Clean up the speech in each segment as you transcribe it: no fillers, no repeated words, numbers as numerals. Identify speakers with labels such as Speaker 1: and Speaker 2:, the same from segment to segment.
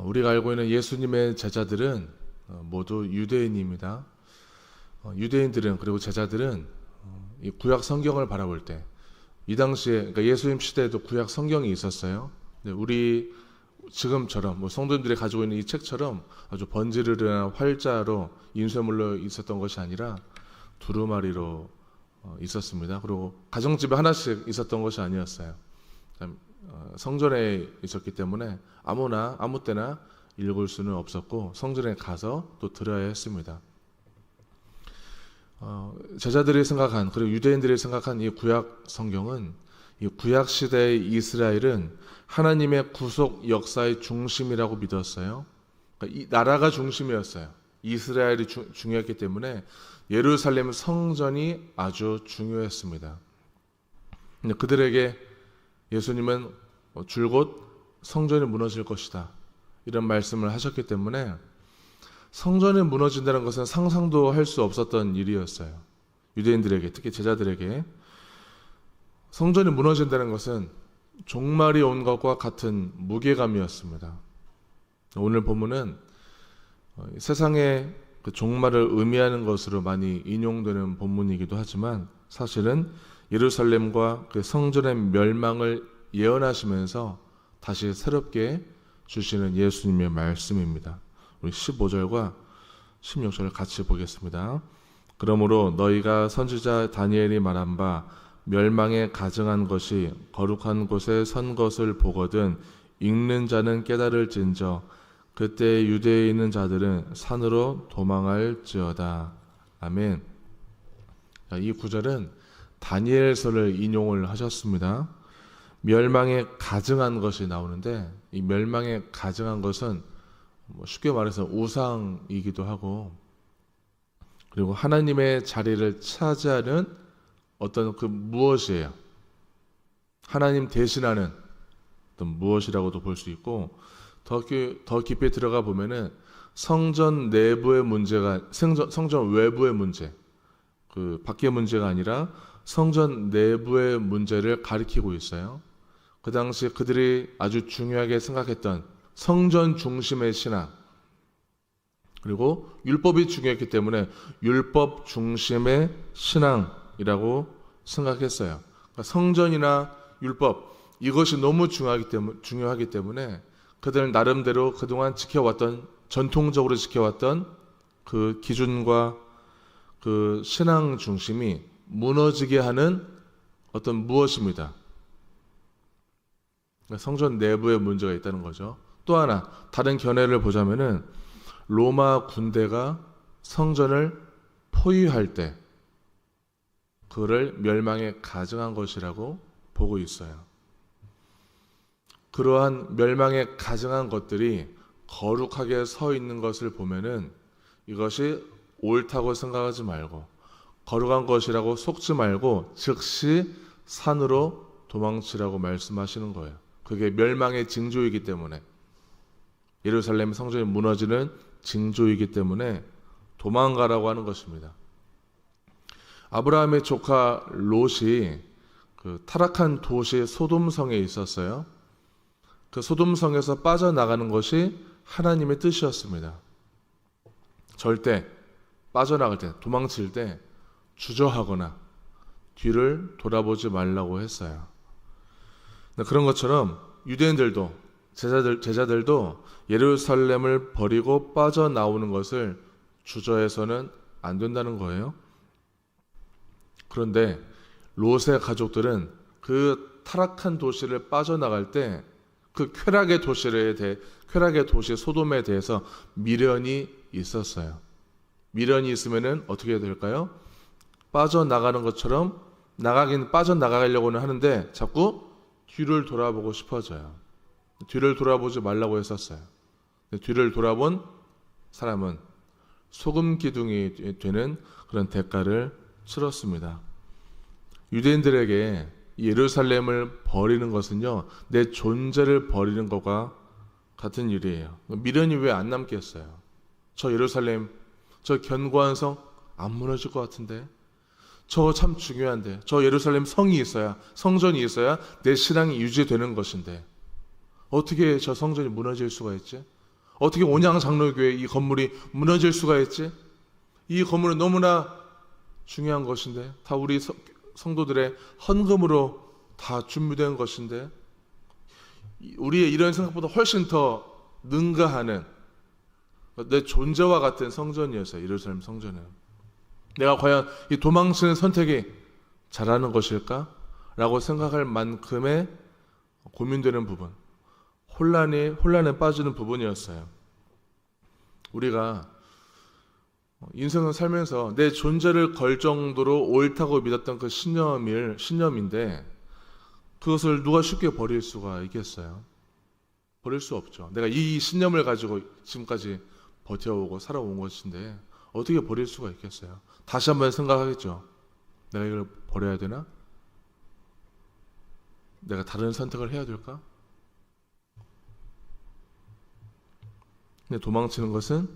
Speaker 1: 우리가 알고 있는 예수님의 제자들은 모두 유대인입니다. 유대인들은 그리고 제자들은 이 구약 성경을 바라볼 때 이 당시에 그러니까 예수님 시대에도 구약 성경이 있었어요. 우리 지금처럼 성도님들이 가지고 있는 이 책처럼 아주 번지르르한 활자로 인쇄물로 있었던 것이 아니라 두루마리로 있었습니다. 그리고 가정집에 하나씩 있었던 것이 아니었어요. 성전에 있었기 때문에 아무나 아무 때나 읽을 수는 없었고 성전에 가서 또 들어야 했습니다. 제자들이 생각한 그리고 유대인들이 생각한 이 구약 성경은 이 구약 시대의 이스라엘은 하나님의 구속 역사의 중심이라고 믿었어요. 그러니까 이 나라가 중심이었어요. 이스라엘이 중요했기 때문에 예루살렘 성전이 아주 중요했습니다. 근데 그들에게 예수님은 줄곧 성전이 무너질 것이다 이런 말씀을 하셨기 때문에 성전이 무너진다는 것은 상상도 할 수 없었던 일이었어요. 유대인들에게, 특히 제자들에게 성전이 무너진다는 것은 종말이 온 것과 같은 무게감이었습니다. 오늘 본문은 세상의 그 종말을 의미하는 것으로 많이 인용되는 본문이기도 하지만 사실은 예루살렘과 그 성전의 멸망을 예언하시면서 다시 새롭게 주시는 예수님의 말씀입니다. 우리 15절과 16절을 같이 보겠습니다. 그러므로 너희가 선지자 다니엘이 말한 바 멸망에 가증한 것이 거룩한 곳에 선 것을 보거든 읽는 자는 깨달을진저 그때 유대에 있는 자들은 산으로 도망할지어다. 아멘. 이 구절은 다니엘서를 인용을 하셨습니다. 멸망에 가증한 것이 나오는데 이 멸망에 가증한 것은 쉽게 말해서 우상이기도 하고 그리고 하나님의 자리를 차지하는 어떤 그 무엇이에요. 하나님 대신하는 어떤 무엇이라고도 볼 수 있고 더 깊이 들어가 보면은 성전 내부의 문제가 성전 외부의 문제 그 밖의 문제가 아니라 성전 내부의 문제를 가리키고 있어요. 그 당시 그들이 아주 중요하게 생각했던 성전 중심의 신앙 그리고 율법이 중요했기 때문에 율법 중심의 신앙이라고 생각했어요. 그러니까 성전이나 율법 이것이 너무 중요하기 때문에 그들은 나름대로 그동안 지켜왔던 전통적으로 지켜왔던 그 기준과 그 신앙 중심이 무너지게 하는 어떤 무엇입니다. 성전 내부에 문제가 있다는 거죠. 또 하나 다른 견해를 보자면은 로마 군대가 성전을 포위할 때 그를 멸망에 가증한 것이라고 보고 있어요. 그러한 멸망에 가증한 것들이 거룩하게 서 있는 것을 보면은 이것이 옳다고 생각하지 말고 거룩한 것이라고 속지 말고 즉시 산으로 도망치라고 말씀하시는 거예요. 그게 멸망의 징조이기 때문에 예루살렘 성전이 무너지는 징조이기 때문에 도망가라고 하는 것입니다. 아브라함의 조카 롯이 그 타락한 도시 소돔성에 있었어요. 그 소돔성에서 빠져나가는 것이 하나님의 뜻이었습니다. 절대 빠져나갈 때, 도망칠 때 주저하거나 뒤를 돌아보지 말라고 했어요. 그런 것처럼 유대인들도 제자들도 예루살렘을 버리고 빠져나오는 것을 주저해서는 안 된다는 거예요. 그런데 롯의 가족들은 그 타락한 도시를 빠져나갈 때 그 쾌락의 도시 소돔에 대해서 미련이 있었어요. 미련이 있으면은 어떻게 될까요? 빠져나가는 것처럼 빠져나가려고는 하는데 자꾸 뒤를 돌아보고 싶어져요. 뒤를 돌아보지 말라고 했었어요. 뒤를 돌아본 사람은 소금 기둥이 되는 그런 대가를 치렀습니다. 유대인들에게 예루살렘을 버리는 것은요, 내 존재를 버리는 것과 같은 일이에요. 미련이 왜 안 남겠어요? 저 예루살렘, 저 견고한 성 안 무너질 것 같은데, 저 참 중요한데, 저 예루살렘 성이 있어야, 성전이 있어야 내 신앙이 유지되는 것인데 어떻게 저 성전이 무너질 수가 있지? 어떻게 온양장로교회 이 건물이 무너질 수가 있지? 이 건물은 너무나 중요한 것인데, 다 우리 성도들의 헌금으로 다 준비된 것인데, 우리의 이런 생각보다 훨씬 더 능가하는 내 존재와 같은 성전이었어요. 예루살렘 성전은. 내가 과연 이 도망치는 선택이 잘하는 것일까? 라고 생각할 만큼의 고민되는 부분, 혼란에 빠지는 부분이었어요. 우리가 인생을 살면서 내 존재를 걸 정도로 옳다고 믿었던 그 신념인데, 그것을 누가 쉽게 버릴 수가 있겠어요? 버릴 수 없죠. 내가 이 신념을 가지고 지금까지 버텨오고 살아온 것인데 어떻게 버릴 수가 있겠어요? 다시 한번 생각하겠죠. 내가 이걸 버려야 되나? 내가 다른 선택을 해야 될까? 근데 도망치는 것은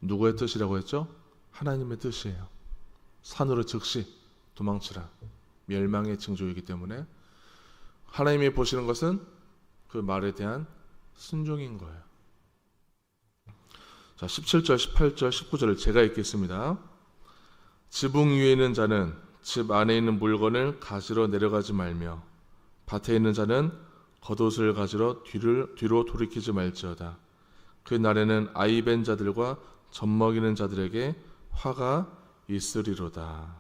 Speaker 1: 누구의 뜻이라고 했죠? 하나님의 뜻이에요. 산으로 즉시 도망치라. 멸망의 징조이기 때문에 하나님이 보시는 것은 그 말에 대한 순종인 거예요. 자, 17절, 18절, 19절을 제가 읽겠습니다. 지붕 위에 있는 자는 집 안에 있는 물건을 가지러 내려가지 말며 밭에 있는 자는 겉옷을 가지러 뒤로 돌이키지 말지어다. 그 날에는 아이벤 자들과 젖먹이는 자들에게 화가 있으리로다.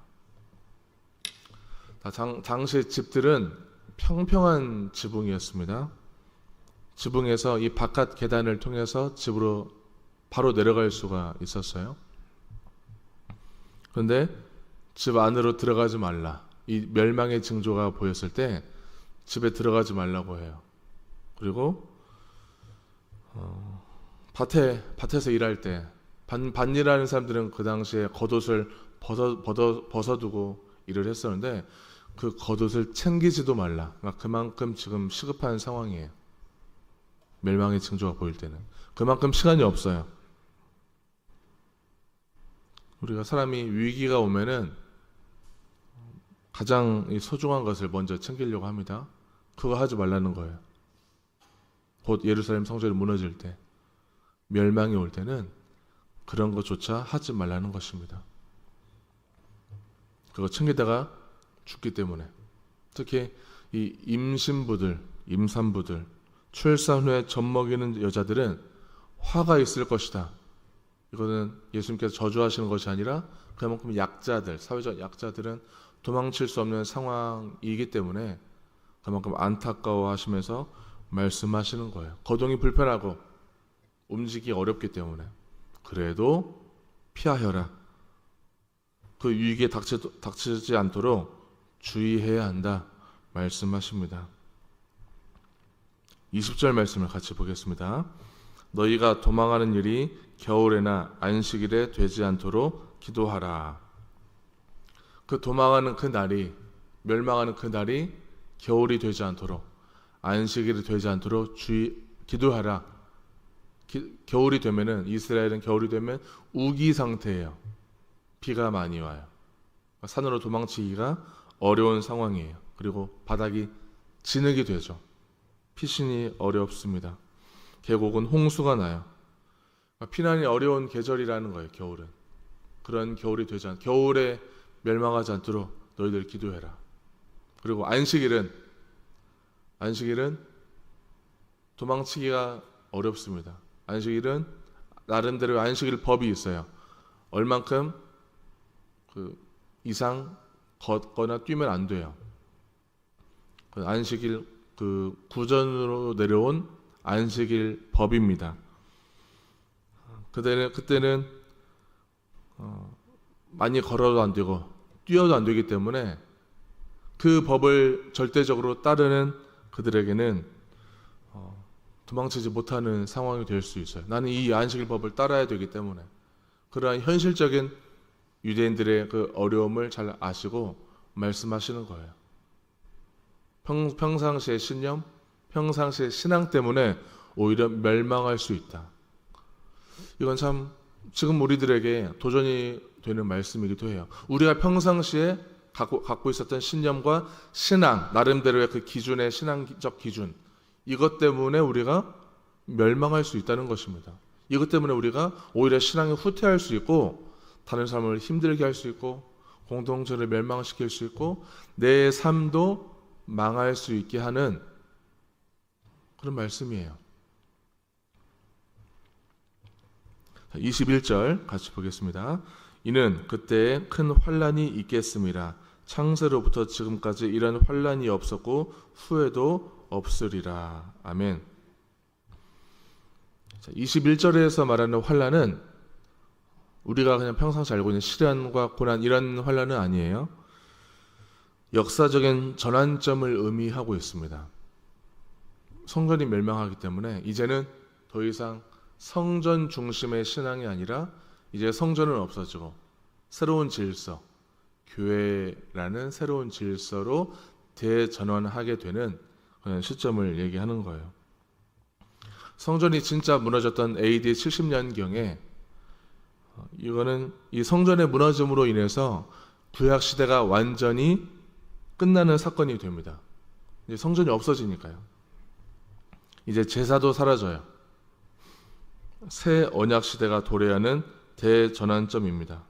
Speaker 1: 당시 집들은 평평한 지붕이었습니다. 지붕에서 이 바깥 계단을 통해서 집으로 바로 내려갈 수가 있었어요. 그런데 집 안으로 들어가지 말라. 이 멸망의 징조가 보였을 때 집에 들어가지 말라고 해요. 그리고 밭에서 일할 때 밭일하는 사람들은 그 당시에 겉옷을 벗어두고 일을 했었는데 그 겉옷을 챙기지도 말라. 그러니까 그만큼 지금 시급한 상황이에요. 멸망의 징조가 보일 때는 그만큼 시간이 없어요. 우리가 사람이 위기가 오면은 가장 소중한 것을 먼저 챙기려고 합니다. 그거 하지 말라는 거예요. 곧 예루살렘 성전이 무너질 때, 멸망이 올 때는 그런 것조차 하지 말라는 것입니다. 그거 챙기다가 죽기 때문에. 특히 이 임신부들, 임산부들, 출산 후에 젖먹이는 여자들은 화가 있을 것이다. 이거는 예수님께서 저주하시는 것이 아니라 그만큼 약자들, 사회적 약자들은 도망칠 수 없는 상황이기 때문에 그만큼 안타까워하시면서 말씀하시는 거예요. 거동이 불편하고 움직이기 어렵기 때문에 그래도 피하여라. 그 위기에 닥치지 않도록 주의해야 한다 말씀하십니다. 20절 말씀을 같이 보겠습니다. 너희가 도망하는 일이 겨울에나 안식일에 되지 않도록 기도하라. 그 도망하는 그 날이, 멸망하는 그 날이 겨울이 되지 않도록, 안식일이 되지 않도록 기도하라. 겨울이 되면은, 이스라엘은 겨울이 되면 우기 상태예요. 비가 많이 와요. 산으로 도망치기가 어려운 상황이에요. 그리고 바닥이 진흙이 되죠. 피신이 어렵습니다. 계곡은 홍수가 나요. 피난이 어려운 계절이라는 거예요. 겨울은. 그런 겨울이 겨울에 멸망하지 않도록 너희들 기도해라. 그리고 안식일은 도망치기가 어렵습니다. 안식일은 나름대로 안식일 법이 있어요. 얼만큼 이상 걷거나 뛰면 안 돼요. 그 안식일 구전으로 내려온 안식일 법입니다. 그때는 많이 걸어도 안 되고 뛰어도 안 되기 때문에 그 법을 절대적으로 따르는 그들에게는 도망치지 못하는 상황이 될 수 있어요. 나는 이 안식일 법을 따라야 되기 때문에. 그러한 현실적인 유대인들의 그 어려움을 잘 아시고 말씀하시는 거예요. 평상시의 신념, 평상시의 신앙 때문에 오히려 멸망할 수 있다. 이건 참 지금 우리들에게 도전이 되는 말씀이기도 해요. 우리가 평상시에 갖고 있었던 신념과 신앙, 나름대로의 그 기준의 신앙적 기준, 이것 때문에 우리가 멸망할 수 있다는 것입니다. 이것 때문에 우리가 오히려 신앙이 후퇴할 수 있고 다른 사람을 힘들게 할 수 있고 공동체를 멸망시킬 수 있고 내 삶도 망할 수 있게 하는 그런 말씀이에요. 21절 같이 보겠습니다. 이는 그때에 큰 환난이 있겠음이라. 창세로부터 지금까지 이런 환난이 없었고 후에도 없으리라. 아멘. 21절에서 말하는 환난은 우리가 그냥 평상시 알고 있는 시련과 고난 이런 환난은 아니에요. 역사적인 전환점을 의미하고 있습니다. 성전이 멸망하기 때문에 이제는 더 이상 성전 중심의 신앙이 아니라 이제 성전은 없어지고 새로운 질서, 교회라는 새로운 질서로 대전환하게 되는 그런 시점을 얘기하는 거예요. 성전이 진짜 무너졌던 AD 70년경에 이거는 이 성전의 무너짐으로 인해서 구약 시대가 완전히 끝나는 사건이 됩니다. 이제 성전이 없어지니까요. 이제 제사도 사라져요. 새 언약 시대가 도래하는 대전환점입니다.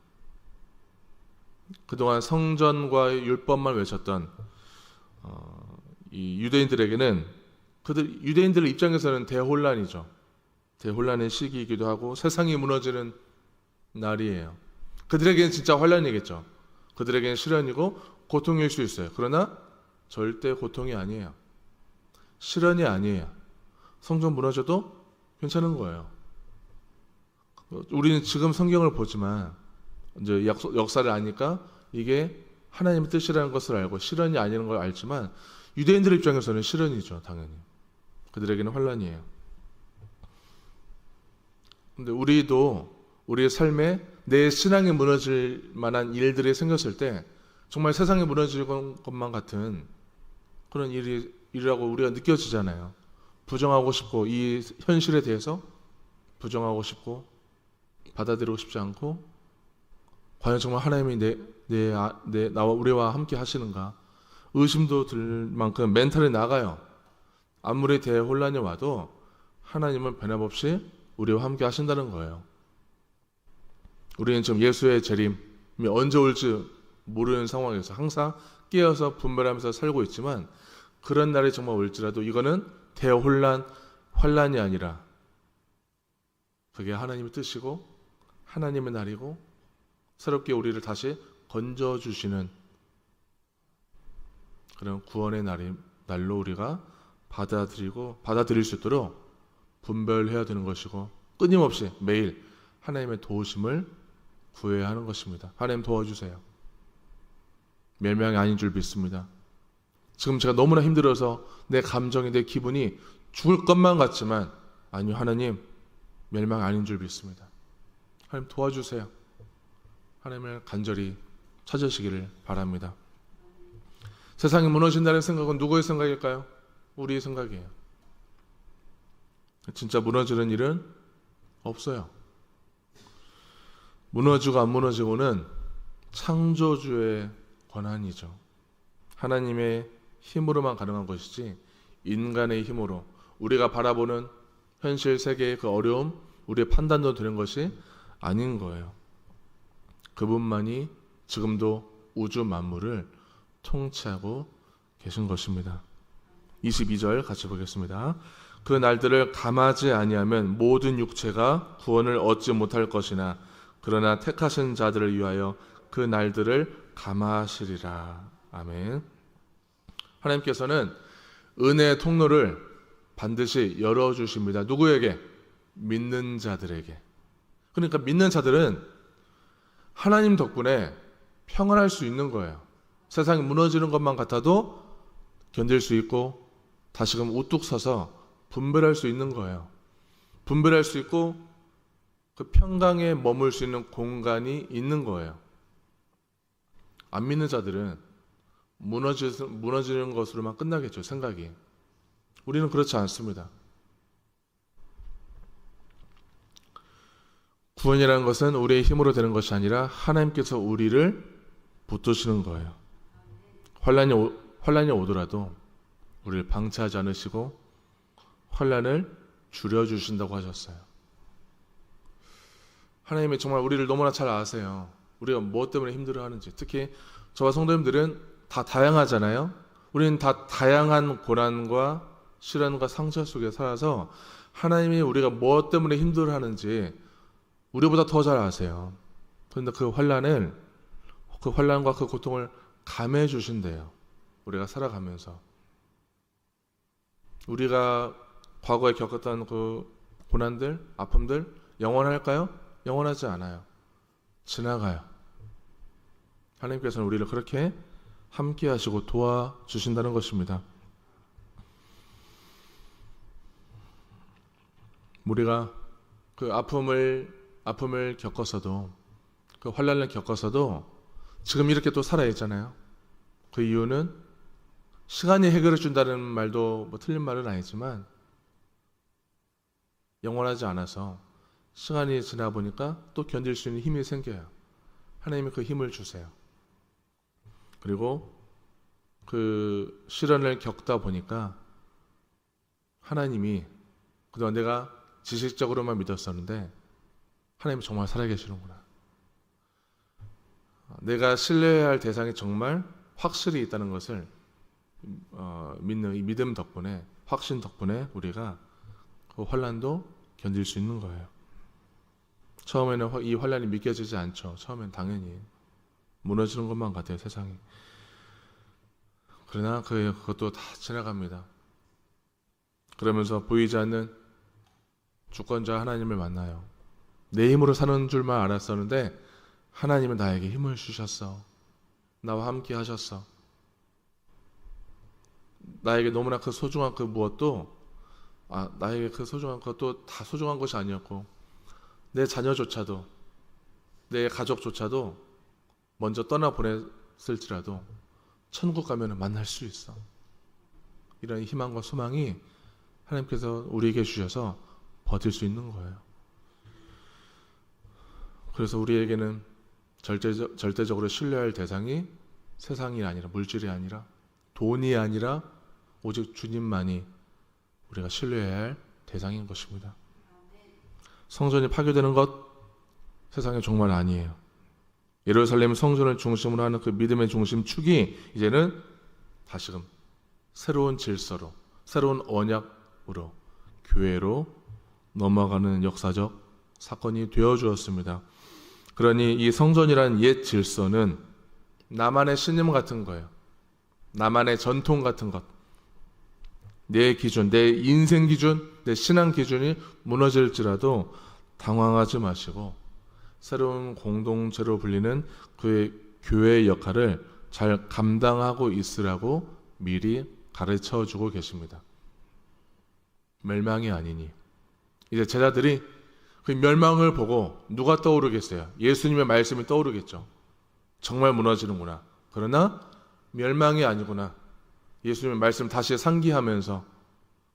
Speaker 1: 그동안 성전과 율법만 외쳤던 이 유대인들에게는 유대인들 입장에서는 대혼란이죠. 대혼란의 시기이기도 하고 세상이 무너지는 날이에요. 그들에게는 진짜 환란이겠죠. 그들에게는 시련이고 고통일 수 있어요. 그러나 절대 고통이 아니에요. 시련이 아니에요. 성전 무너져도 괜찮은 거예요. 우리는 지금 성경을 보지만 이제 역사를 아니까 이게 하나님의 뜻이라는 것을 알고 시련이 아니라는 걸 알지만 유대인들 입장에서는 시련이죠. 당연히. 그들에게는 환란이에요. 근데 우리도 우리의 삶에 내 신앙이 무너질 만한 일들이 생겼을 때 정말 세상이 무너질 것만 같은 그런 일이라고 우리가 느껴지잖아요. 부정하고 싶고 이 현실에 대해서 부정하고 싶고 받아들이고 싶지 않고 과연 정말 하나님이 나와 우리와 함께 하시는가 의심도 들 만큼 멘탈이 나가요. 아무리 대혼란이 와도 하나님은 변함없이 우리와 함께 하신다는 거예요. 우리는 지금 예수의 재림이 언제 올지 모르는 상황에서 항상 깨어서 분별하면서 살고 있지만 그런 날이 정말 올지라도 이거는 대혼란, 환란이 아니라 그게 하나님의 뜻이고 하나님의 날이고 새롭게 우리를 다시 건져주시는 그런 구원의 날로 우리가 받아들일 수 있도록 분별해야 되는 것이고 끊임없이 매일 하나님의 도우심을 구해야 하는 것입니다. 하나님 도와주세요. 멸망이 아닌 줄 믿습니다. 지금 제가 너무나 힘들어서 내 감정이 내 기분이 죽을 것만 같지만 아니요 하나님 멸망 아닌 줄 믿습니다. 하나님 도와주세요. 하나님을 간절히 찾으시기를 바랍니다. 세상이 무너진다는 생각은 누구의 생각일까요? 우리의 생각이에요. 진짜 무너지는 일은 없어요. 무너지고 안 무너지고는 창조주의 권한이죠. 하나님의 힘으로만 가능한 것이지 인간의 힘으로 우리가 바라보는 현실 세계의 그 어려움, 우리의 판단도 되는 것이 아닌 거예요. 그분만이 지금도 우주 만물을 통치하고 계신 것입니다. 22절 같이 보겠습니다. 그 날들을 감하지 아니하면 모든 육체가 구원을 얻지 못할 것이나 그러나 택하신 자들을 위하여 그 날들을 감하시리라. 아멘. 하나님께서는 은혜의 통로를 반드시 열어주십니다. 누구에게? 믿는 자들에게. 그러니까 믿는 자들은 하나님 덕분에 평안할 수 있는 거예요. 세상이 무너지는 것만 같아도 견딜 수 있고 다시금 우뚝 서서 분별할 수 있는 거예요. 분별할 수 있고 그 평강에 머물 수 있는 공간이 있는 거예요. 안 믿는 자들은 무너지는 것으로만 끝나겠죠, 생각이. 우리는 그렇지 않습니다. 구원이라는 것은 우리의 힘으로 되는 것이 아니라 하나님께서 우리를 붙드시는 거예요. 환란이 오더라도 우리를 방치하지 않으시고 환란을 줄여주신다고 하셨어요. 하나님이 정말 우리를 너무나 잘 아세요. 우리가 무엇 때문에 힘들어하는지. 특히 저와 성도님들은 다 다양하잖아요. 우리는 다 다양한 고난과 시련과 상처 속에 살아서 하나님이 우리가 무엇 때문에 힘들어하는지 우리보다 더 잘 아세요. 그런데 그 환난과 그 고통을 감해 주신대요. 우리가 살아가면서. 우리가 과거에 겪었던 그 고난들, 아픔들 영원할까요? 영원하지 않아요. 지나가요. 하나님께서는 우리를 그렇게 함께 하시고 도와주신다는 것입니다. 우리가 그 아픔을 겪어서도, 그 환난을 겪어서도 지금 이렇게 또 살아있잖아요. 그 이유는 시간이 해결해 준다는 말도 뭐 틀린 말은 아니지만 영원하지 않아서 시간이 지나 보니까 또 견딜 수 있는 힘이 생겨요. 하나님이 그 힘을 주세요. 그리고 그 시련을 겪다 보니까 하나님이, 그동안 내가 지식적으로만 믿었었는데 하나님이 정말 살아계시는구나. 내가 신뢰해야 할 대상이 정말 확실히 있다는 것을 믿는 이 믿음 덕분에, 확신 덕분에 우리가 그 환난도 견딜 수 있는 거예요. 처음에는 이 환난이 믿겨지지 않죠. 처음엔 당연히 무너지는 것만 같아요, 세상이. 그러나 그것도 다 지나갑니다. 그러면서 보이지 않는 주권자 하나님을 만나요. 내 힘으로 사는 줄만 알았었는데 하나님은 나에게 힘을 주셨어. 나와 함께 하셨어. 나에게 너무나 그 소중한 그 무엇도, 나에게 그 소중한 것도 다 소중한 것이 아니었고, 내 자녀조차도, 내 가족조차도 먼저 떠나보냈을지라도 천국 가면 만날 수 있어. 이런 희망과 소망이 하나님께서 우리에게 주셔서 버틸 수 있는 거예요. 그래서 우리에게는 절대적으로 신뢰할 대상이 세상이 아니라, 물질이 아니라, 돈이 아니라 오직 주님만이 우리가 신뢰해야 할 대상인 것입니다. 성전이 파괴되는 것 세상에 정말 아니에요. 예루살렘 성전을 중심으로 하는 그 믿음의 중심축이 이제는 다시금 새로운 질서로, 새로운 언약으로, 교회로 넘어가는 역사적 사건이 되어주었습니다. 그러니 이 성전이라는 옛 질서는 나만의 신념 같은 거예요. 나만의 전통 같은 것. 내 기준, 내 인생 기준, 내 신앙 기준이 무너질지라도 당황하지 마시고 새로운 공동체로 불리는 그의 교회의 역할을 잘 감당하고 있으라고 미리 가르쳐주고 계십니다. 멸망이 아니니. 이제 제자들이 그 멸망을 보고 누가 떠오르겠어요? 예수님의 말씀이 떠오르겠죠. 정말 무너지는구나. 그러나 멸망이 아니구나. 예수님의 말씀 다시 상기하면서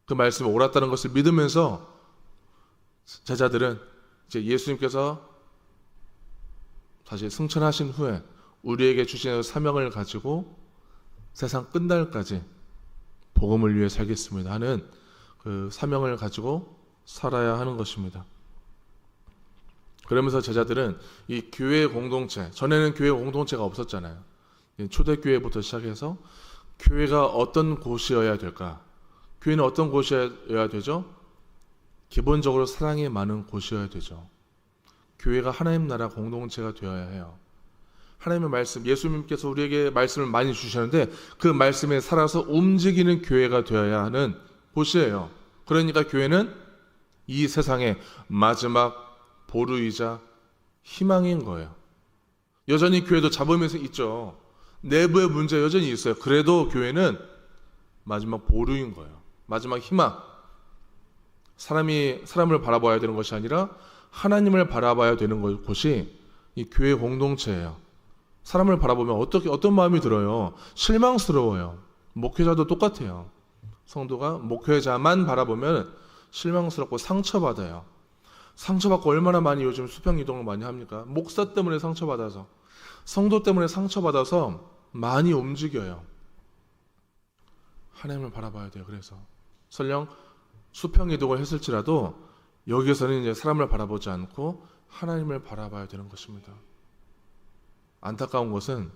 Speaker 1: 그 말씀이 옳았다는 것을 믿으면서 제자들은 이제 예수님께서 다시 승천하신 후에 우리에게 주신 사명을 가지고 세상 끝날까지 복음을 위해 살겠습니다 하는 그 사명을 가지고 살아야 하는 것입니다. 그러면서 제자들은 이 교회 공동체, 전에는 교회 공동체가 없었잖아요. 초대교회부터 시작해서 교회가 어떤 곳이어야 될까? 교회는 어떤 곳이어야 되죠? 기본적으로 사랑이 많은 곳이어야 되죠. 교회가 하나님 나라 공동체가 되어야 해요. 하나님의 말씀, 예수님께서 우리에게 말씀을 많이 주셨는데 그 말씀에 살아서 움직이는 교회가 되어야 하는 곳이에요. 그러니까 교회는 이 세상의 마지막 보루이자 희망인 거예요. 여전히 교회도 잡으면서 있죠. 내부의 문제 여전히 있어요. 그래도 교회는 마지막 보루인 거예요. 마지막 희망. 사람을 바라봐야 되는 것이 아니라 하나님을 바라봐야 되는 곳이 이 교회 공동체예요. 사람을 바라보면 어떤 마음이 들어요? 실망스러워요. 목회자도 똑같아요. 성도가 목회자만 바라보면 실망스럽고 상처받아요. 상처받고 얼마나 많이 요즘 수평이동을 많이 합니까? 목사 때문에 상처받아서, 성도 때문에 상처받아서 많이 움직여요. 하나님을 바라봐야 돼요. 그래서 설령 수평이동을 했을지라도 여기에서는 이제 사람을 바라보지 않고 하나님을 바라봐야 되는 것입니다. 안타까운 것은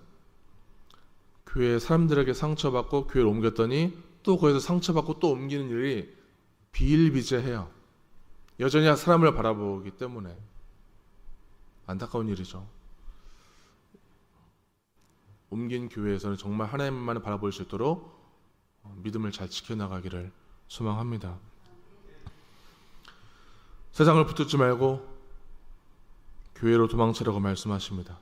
Speaker 1: 교회 사람들에게 상처받고 교회를 옮겼더니 또 거기서 상처받고 또 옮기는 일이 비일비재해요. 여전히 사람을 바라보기 때문에 안타까운 일이죠. 옮긴 교회에서는 정말 하나님만을 바라볼 수 있도록 믿음을 잘 지켜나가기를 소망합니다. 세상을 붙들지 말고 교회로 도망치라고 말씀하십니다.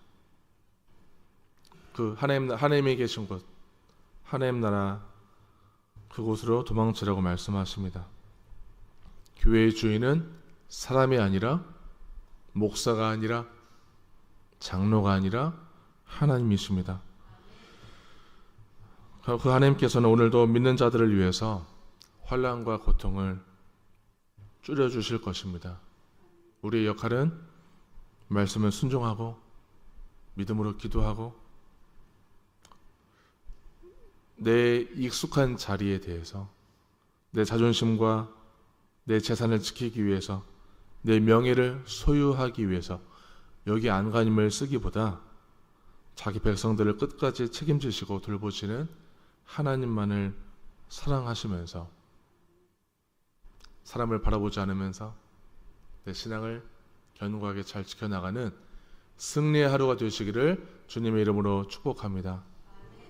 Speaker 1: 그 하나님이 계신 곳, 하나님 나라 그곳으로 도망치라고 말씀하십니다. 교회의 주인은 사람이 아니라 목사가 아니라 장로가 아니라 하나님이십니다. 그 하나님께서는 오늘도 믿는 자들을 위해서 환난과 고통을 줄여주실 것입니다. 우리의 역할은 말씀을 순종하고 믿음으로 기도하고 내 익숙한 자리에 대해서 내 자존심과 내 재산을 지키기 위해서 내 명예를 소유하기 위해서 여기 안간힘을 쓰기보다 자기 백성들을 끝까지 책임지시고 돌보시는 하나님만을 사랑하시면서 사람을 바라보지 않으면서 내 신앙을 견고하게 잘 지켜나가는 승리의 하루가 되시기를 주님의 이름으로 축복합니다.